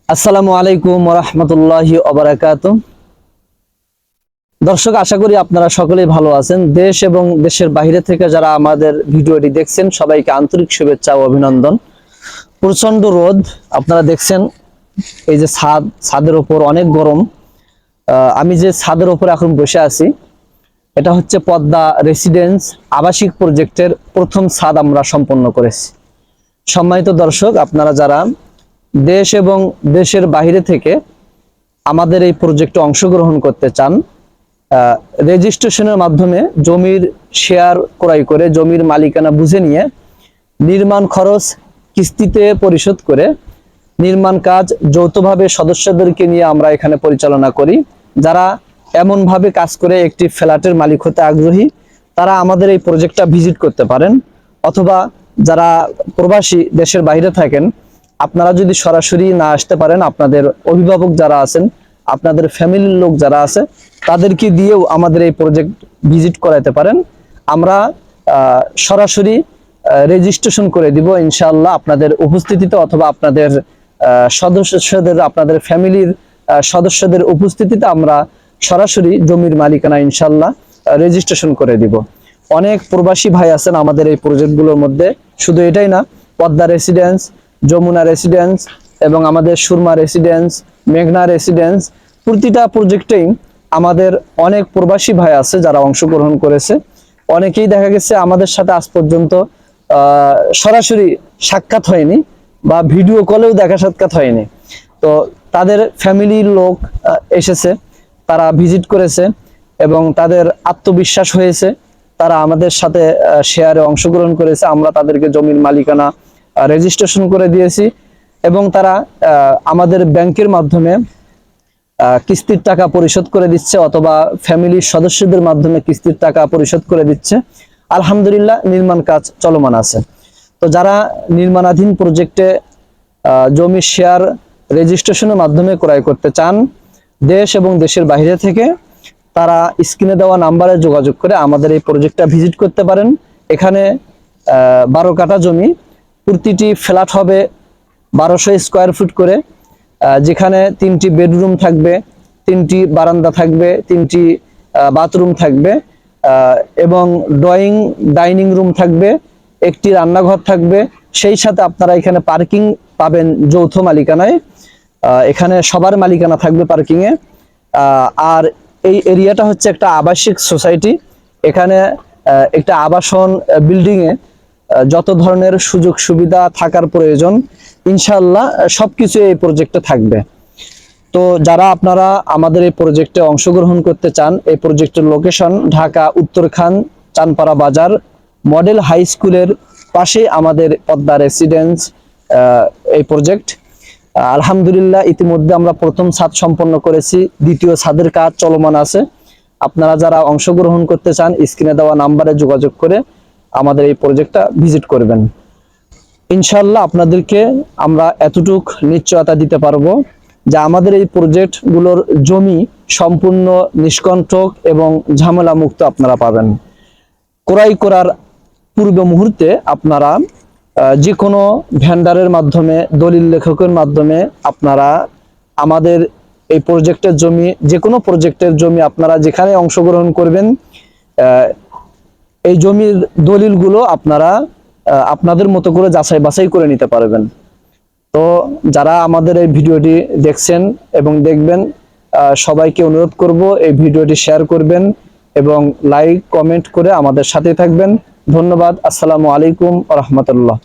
আসসালামু আলাইকুম ওয়া রাহমাতুল্লাহি ওয়া বারাকাতুহু। দর্শক, আশা করি আপনারা সকলেই ভালো আছেন। দেশ এবং দেশের বাইরে থেকে যারা আমাদের ভিডিওটি দেখছেন সবাইকে আন্তরিক শুভেচ্ছা ও অভিনন্দন। প্রচন্ড রোদ আপনারা দেখছেন, এই যে ছাদের উপর অনেক গরম। আমি যে ছাদের উপর এখন বসে আছি, এটা হচ্ছে পদ্মা রেসিডেন্স আবাসিক প্রজেক্টের প্রথম ছাদ আমরা সম্পন্ন করেছি। সম্মানিত দর্শক, আপনারা যারা দেশ এবং দেশের বাইরে থেকে আমাদের এই প্রজেক্টে অংশগ্রহণ করতে চান, রেজিস্ট্রেশনের মাধ্যমে জমির শেয়ার ক্রয় করে জমির মালিকানা বুঝে নিয়ে নির্মাণ খরচ কিস্তিতে পরিশোধ করে নির্মাণ কাজ যৌথভাবে সদস্যদেরকে নিয়ে আমরা এখানে পরিচালনা করি। যারা এমনভাবে কাজ করে একটি ফ্ল্যাটের মালিক হতে আগ্রহী, তারা আমাদের এই প্রজেক্টটা ভিজিট করতে পারেন। অথবা যারা প্রবাসী দেশের বাইরে থাকেন, আপনারা যদি সরাসরি না আসতে পারেন, আপনাদের অভিভাবক যারা আছেন, আপনাদের ফ্যামিলির লোক যারা আছে, তাদেরকে দিয়েও আমাদের এই প্রজেক্ট ভিজিট করাতে পারেন। আমরা সরাসরি রেজিস্ট্রেশন করে দিব ইনশাআল্লাহ আপনাদের উপস্থিতিতে, অথবা আপনাদের সদস্যদের, আপনাদের ফ্যামিলির সদস্যদের উপস্থিতিতে আমরা সরাসরি জমির মালিকানা ইনশাআল্লাহ রেজিস্ট্রেশন করে দিব। অনেক প্রবাসী ভাই আছেন আমাদের এই প্রজেক্টগুলোর মধ্যে। শুধু এটাই না, পদ্মা রেসিডেন্স, যমুনা রেসিডেন্স এবং আমাদের সুরমা রেসিডেন্স, মেঘনা রেসিডেন্স, প্রতিটা প্রজেক্টেই আমাদের অনেক প্রবাসী ভাই আছে যারা অংশগ্রহণ করেছে। অনেকেই দেখা গেছে আমাদের সাথে আজ পর্যন্ত সরাসরি সাক্ষাৎ হয়নি বা ভিডিও কলেও দেখা সাক্ষাৎ হয়নি। তো তাদের ফ্যামিলির লোক এসেছে, তারা ভিজিট করেছে এবং তাদের আত্মবিশ্বাস হয়েছে, তারা আমাদের সাথে শেয়ারে অংশগ্রহণ করেছে। আমরা তাদেরকে জমির মালিকানা রেজিস্ট্রেশন করে দিয়েছি এবং তারা আমাদের ব্যাংকের মাধ্যমে কিস্তির টাকা পরিশোধ করে দিচ্ছে, অথবা ফ্যামিলির সদস্যদের মাধ্যমে কিস্তির টাকা পরিশোধ করে দিচ্ছে। আলহামদুলিল্লাহ, নির্মাণ কাজ চলমান আছে। তো যারা নির্মাণাধীন প্রজেক্টে জমির শেয়ার রেজিস্ট্রেশনের মাধ্যমে ক্রয় করতে চান দেশ এবং দেশের বাইরে থেকে, তারা স্ক্রিনে দেওয়া নাম্বারে যোগাযোগ করে আমাদের এই প্রজেক্টটা ভিজিট করতে পারেন। এখানে 12 কাঠা জমি, প্রতিটি ফ্ল্যাট হবে 1200 স্কোয়ার ফুট করে, যেখানে 3টি বেডরুম থাকবে, 3টি বারান্দা থাকবে, 3টি বাথরুম থাকবে এবং ড্রয়িং ডাইনিং রুম থাকবে, একটি রান্নাঘর থাকবে। সেই সাথে আপনারা এখানে পার্কিং পাবেন যৌথ মালিকানায়। এখানে সবার মালিকানা থাকবে পার্কিংয়ে। আর এই এরিয়াটা হচ্ছে একটা আবাসিক সোসাইটি। এখানে একটা আবাসন বিল্ডিংয়ে যত ধরনের সুযোগ সুবিধা থাকার প্রয়োজন ইনশাআল্লাহ সবকিছু এই প্রজেক্টে থাকবে। তো যারা আপনারা আমাদের এই প্রজেক্টে অংশগ্রহণ করতে চান, এই প্রজেক্টের লোকেশন ঢাকা উত্তরখান চানপাড়া বাজার মডেল হাই স্কুলের পাশে আমাদের পদ্মা রেসিডেন্স এই প্রজেক্ট। আলহামদুলিল্লাহ, ইতিমধ্যে আমরা প্রথম ছাদ সম্পন্ন করেছি, দ্বিতীয় ছাদের কাজ চলমান আছে। আপনারা যারা অংশগ্রহণ করতে চান স্ক্রিনে দেওয়া নাম্বারে যোগাযোগ করে আমাদের এই প্রজেক্টটা ভিজিট করবেন। ইনশাআল্লাহ আপনাদেরকে আমরা এতটুক নিশ্চয়তা দিতে পারবো যে আমাদের এই প্রজেক্টগুলোর জমি সম্পূর্ণ নিষ্কণ্টক এবং ঝামেলা মুক্ত আপনারা পাবেন। ক্রয় করার পূর্ব মুহূর্তে আপনারা যে কোনো ভেন্ডারের মাধ্যমে, দলিল লেখকের মাধ্যমে আপনারা আমাদের এই প্রজেক্টের জমি, যে কোনো প্রজেক্টের জমি আপনারা যেখানে অংশগ্রহণ করবেন, এই জমির দলিলগুলো আপনারা আপনাদের মতো করে যাচাই বাছাই করে নিতে পারবেন। তো যারা আমাদের এই ভিডিওটি দেখছেন এবং দেখবেন, সবাইকে অনুরোধ করব এই ভিডিওটি শেয়ার করবেন এবং লাইক কমেন্ট করে আমাদের সাথে থাকবেন। ধন্যবাদ। আসসালামু আলাইকুম ওয়া রাহমাতুল্লাহ।